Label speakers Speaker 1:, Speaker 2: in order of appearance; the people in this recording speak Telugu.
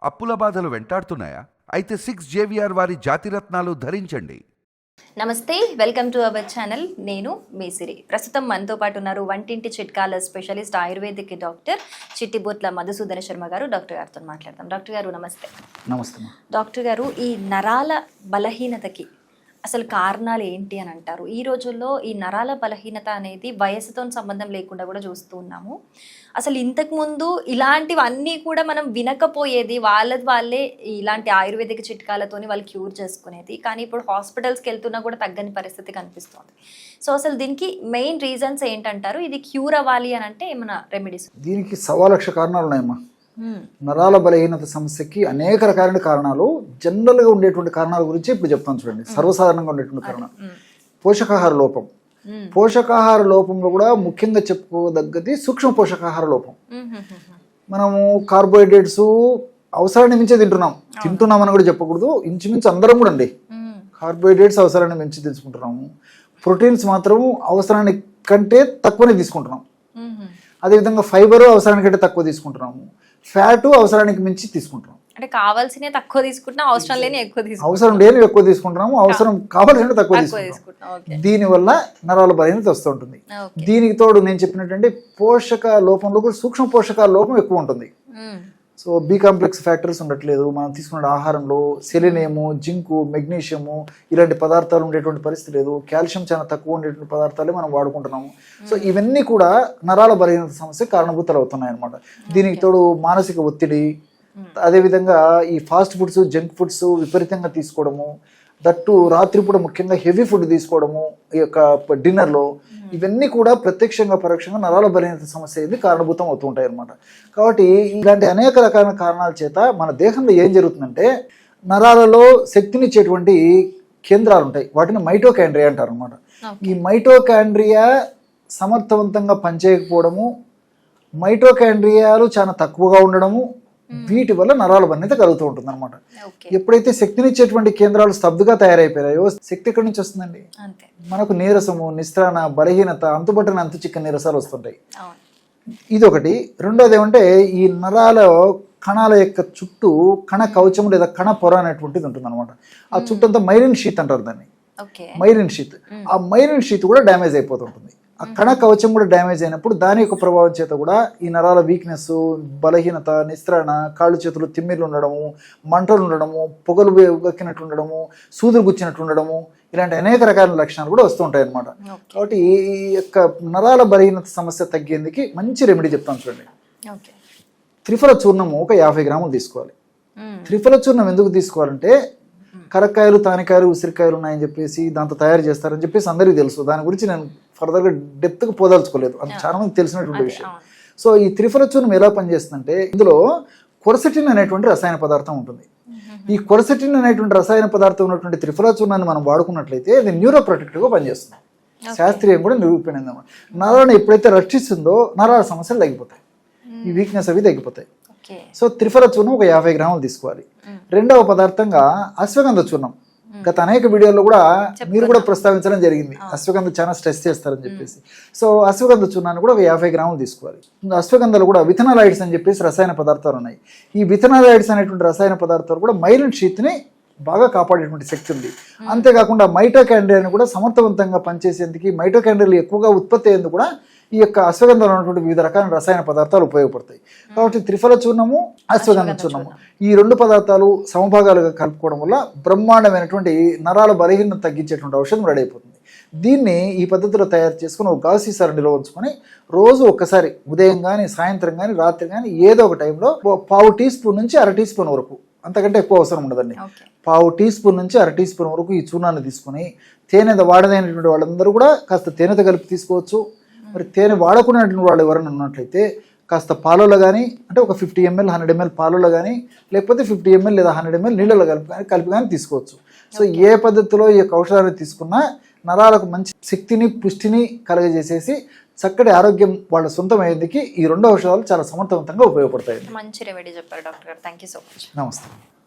Speaker 1: అప్పుల బాధలు వెంటాడుతున్నాయా? అయితే 6JVR వారి జాతిరత్నాలు ధరించండి.
Speaker 2: నమస్తే, వెల్కమ్ టు అవర్ ఛానల్. నేను మీ సిరి. ప్రస్తుతం మనతో పాటు ఉన్నారు వంటింటి చిట్కాల specialist ayurvedic doctor Chittibotla Madhusudana Sharma గారు. డాక్టర్ గారితో మాట్లాడదాం. డాక్టర్ గారు నమస్తే.
Speaker 3: నమస్తే.
Speaker 2: డాక్టర్ గారు, ఈ నరాల బలహీనతకి అసలు కారణాలు ఏంటి అని అంటారు? ఈ రోజుల్లో ఈ నరాల బలహీనత అనేది వయసుతో సంబంధం లేకుండా కూడా చూస్తూ ఉన్నాము. అసలు ఇంతకుముందు ఇలాంటివన్నీ కూడా మనం వినకపోయేది, వాళ్ళే ఇలాంటి ఆయుర్వేదిక చిట్కాలతోని వాళ్ళు క్యూర్ చేసుకునేది. కానీ ఇప్పుడు హాస్పిటల్స్కి వెళ్తున్నా కూడా తగ్గని పరిస్థితి కనిపిస్తుంది. సో అసలు దీనికి మెయిన్ రీజన్స్ ఏంటంటారు? ఇది క్యూర్ అవ్వాలి అని అంటే ఏమైనా రెమెడీస్?
Speaker 3: దీనికి 1,00,000 కారణాలు ఉన్నాయమ్మా. నరాల బలహీనత సమస్యకి అనేక రకాలైన కారణాలు, జనరల్గా ఉండేటువంటి కారణాల గురించి ఇప్పుడు చెప్తాను చూడండి. సర్వసాధారణంగా ఉండేటువంటి కారణాలు పోషకాహార లోపం. పోషకాహార లోపంలో కూడా ముఖ్యంగా చెప్పుకోదగ్గది సూక్ష్మ పోషకాహార లోపం. మనము కార్బోహైడ్రేట్స్ అవసరాన్ని మించే తింటున్నామని కూడా చెప్పకూడదు. ఇంచుమించు అందరం కూడా అండి కార్బోహైడ్రేట్స్ అవసరాన్ని మించి తీసుకుంటున్నాము. ప్రోటీన్స్ మాత్రం అవసరానికి కంటే తక్కువనే తీసుకుంటున్నాం. అదేవిధంగా ఫైబర్ అవసరానికంటే తక్కువ తీసుకుంటున్నాము. ఫ్యాటు అవసరానికి మించి తీసుకుంటున్నాం.
Speaker 2: అంటే కావాల్సిన తక్కువ తీసుకుంటున్నాం, అవసరం లేని ఎక్కువ తీసుకుంటాం.
Speaker 3: అవసరం లేని ఎక్కువ తీసుకుంటున్నాము, అవసరం కావాల్సిన తక్కువ తీసుకుంటాం. దీనివల్ల నరాల బలహీనత వస్తుంటుంది. దీనికి తోడు నేను చెప్పినటువంటి పోషక లోపంలో కూడా సూక్ష్మ పోషకాల లోపం ఎక్కువ ఉంటుంది. సో బి కాంప్లెక్స్ ఫ్యాక్టర్స్ ఉండట్లేదు మనం తీసుకున్న ఆహారంలో. సెలినియము, జింకు, మెగ్నీషియము ఇలాంటి పదార్థాలు ఉండేటువంటి పరిస్థితి లేదు. కాల్షియం చాలా తక్కువ ఉండేటువంటి పదార్థాలే మనం వాడుకుంటున్నాము. సో ఇవన్నీ కూడా నరాల బలహీనత సమస్య కారణభూతాలు అవుతున్నాయి అన్నమాట. దీనికి తోడు మానసిక ఒత్తిడి, అదేవిధంగా ఈ ఫాస్ట్ ఫుడ్స్, జంక్ ఫుడ్స్ విపరీతంగా తీసుకోవడము, దట్టు రాత్రిపూట ముఖ్యంగా హెవీ ఫుడ్ తీసుకోవడము ఈ యొక్క డిన్నర్లో, ఇవన్నీ కూడా ప్రత్యక్షంగా పరోక్షంగా నరాల బలహీనత సమస్య అనేది కారణభూతం అవుతూ ఉంటాయి అన్నమాట. కాబట్టి ఇలాంటి అనేక రకాల కారణాల చేత మన దేహంలో ఏం జరుగుతుందంటే, నరాలలో శక్తినిచ్చేటువంటి కేంద్రాలు ఉంటాయి, వాటిని మైటోకాండ్రియా అంటారు అనమాట. ఈ మైటోకాండ్రియా సమర్థవంతంగా పనిచేయకపోవడము, మైటోకాండ్రియాలు చాలా తక్కువగా ఉండడము, వీటి వల్ల నరాల బలహీనత కలుగుతూ ఉంటుంది అనమాట. ఎప్పుడైతే శక్తినిచ్చేటువంటి కేంద్రాలు స్తబ్దుగా తయారైపోయాయో, శక్తి ఎక్కడి నుంచి వస్తుందండి? మనకు నీరసము, నిస్త్రాణ, బలహీనత, అంతుబట్టని అంతు చిక్కని నీరసాలు వస్తుంటాయి. ఇదొకటి. రెండోది ఏమంటే, ఈ నరాల కణాల యొక్క చుట్టూ కణ కవచం లేదా కణ పొర అనేటువంటిది ఉంటుంది అనమాట. ఆ చుట్టూ అంతా మైలిన్ షీత్ అంటారు దాన్ని. Myelin sheath. ఆ మైలిన్ షీత్ కూడా డ్యామేజ్ అయిపోతుంటుంది. ఆ కణ కవచం కూడా డ్యామేజ్ అయినప్పుడు దాని యొక్క ప్రభావం చేత కూడా ఈ నరాల వీక్నెస్, బలహీనత, నిస్త్రాణ, కాళ్ళు చేతులు తిమ్మిర్లు ఉండడము, మంటలు ఉండడము, పొగలు గక్కినట్టు ఉండడము, సూదులు గుచ్చినట్టు ఉండడము, ఇలాంటి అనేక రకాల లక్షణాలు కూడా వస్తూ ఉంటాయి అన్నమాట. కాబట్టి ఈ యొక్క నరాల బలహీనత సమస్య తగ్గేందుకు మంచి రెమెడీ చెప్తాను చూడండి. త్రిఫల చూర్ణము ఒక 50 గ్రాములు తీసుకోవాలి. త్రిఫల చూర్ణం ఎందుకు తీసుకోవాలంటే, కరక్కాయలు, తానికాయలు, ఉసిరికాయలు ఉన్నాయని చెప్పేసి దాంతో తయారు చేస్తారని చెప్పేసి అందరికీ తెలుసు. దాని గురించి నేను ఫర్దర్గా డెప్త్గా పోదలుచుకోలేదు, అది చాలా మంది తెలిసినటువంటి విషయం. సో ఈ త్రిఫల చూర్ణం ఎలా పనిచేస్తుందంటే, ఇందులో కొరసెటిన్ అనేటువంటి రసాయన పదార్థం ఉంటుంది. ఈ కొరసెటిన్ అనేటువంటి రసాయన పదార్థం ఉన్నటువంటి త్రిఫల చూర్ణాన్ని మనం వాడుకున్నట్లయితే అది న్యూరో ప్రొటెక్టివ్గా పనిచేస్తుంది. శాస్త్రీయం కూడా నిరూపణింది. నరాలను ఎప్పుడైతే రక్షిస్తుందో నరాల సమస్యలు తగ్గిపోతాయి, ఈ వీక్నెస్ అవి తగ్గిపోతాయి. సో త్రిఫల చూర్ణం ఒక 50 గ్రాములు తీసుకోవాలి. రెండవ పదార్థంగా అశ్వగంధ చూర్ణం. గత అనేక వీడియోల్లో కూడా మీరు కూడా ప్రస్తావించడం జరిగింది, అశ్వగంధ చాలా స్ట్రెస్ చేస్తారని చెప్పేసి. సో అశ్వగంధ చూర్ణాన్ని కూడా ఒక 50 గ్రాములు తీసుకోవాలి. అశ్వగంధలో కూడా విథనాలాయిడ్స్ అని చెప్పేసి రసాయన పదార్థాలు ఉన్నాయి. ఈ విథనాలాయిడ్స్ అనేటువంటి రసాయన పదార్థాలు కూడా మైలిన్ షీత్ని బాగా కాపాడేటువంటి శక్తి ఉంది. అంతేకాకుండా మైటోకాండ్రియాని కూడా సమర్థవంతంగా పనిచేసేందుకు, మైటోకాండ్రియాలు ఎక్కువగా ఉత్పత్తి అయ్యేందుకు కూడా ఈ యొక్క అశ్వగంధంలో ఉన్నటువంటి వివిధ రకాల రసాయన పదార్థాలు ఉపయోగపడతాయి. కాబట్టి త్రిఫల చూర్ణము, అశ్వగంధ చూర్ణము ఈ 2 పదార్థాలు సమభాగాలుగా కలుపుకోవడం వల్ల బ్రహ్మాండమైనటువంటి నరాల బలహీనత తగ్గించేటువంటి ఔషధం రెడీ అయిపోతుంది. దీన్ని ఈ పద్ధతిలో తయారు చేసుకుని ఒక గాజు సీసా నిల్వ ఉంచుకొని రోజు ఒక్కసారి ఉదయం కానీ, సాయంత్రం కానీ, రాత్రి కానీ ఏదో ఒక టైంలో 1/2 టీ స్పూన్ నుంచి 1/2 టీ స్పూన్ వరకు, అంతకంటే ఎక్కువ అవసరం ఉండదండి, 1/2 టీ స్పూన్ నుంచి 1/2 టీ స్పూన్ వరకు ఈ చూర్ణాన్ని తీసుకుని, తేనె వాడదైనటువంటి వాళ్ళందరూ కూడా కాస్త తేనెతో కలిపి తీసుకోవచ్చు. మరి తేనె వాడకున్నటువంటి వాళ్ళు ఎవరైనా ఉన్నట్లయితే కాస్త పాలలో కానీ, అంటే ఒక 50 ml 100 ml పాలలో కానీ, లేకపోతే 50 ml లేదా 100 ml నీళ్ళలో కలిపి కానీ తీసుకోవచ్చు. సో ఏ పద్ధతిలో ఈ యొక్క ఔషధాన్ని తీసుకున్నా నరాలకు మంచి శక్తిని, పుష్టిని కలుగజేసేసి చక్కటి ఆరోగ్యం వాళ్ళ సొంతం అయ్యేందుకు ఈ 2 ఔషధాలు చాలా సమర్థవంతంగా ఉపయోగపడతాయి.
Speaker 2: మంచి రెమెడీ చెప్పారు డాక్టర్ గారు. Thank you so much.
Speaker 3: నమస్తే.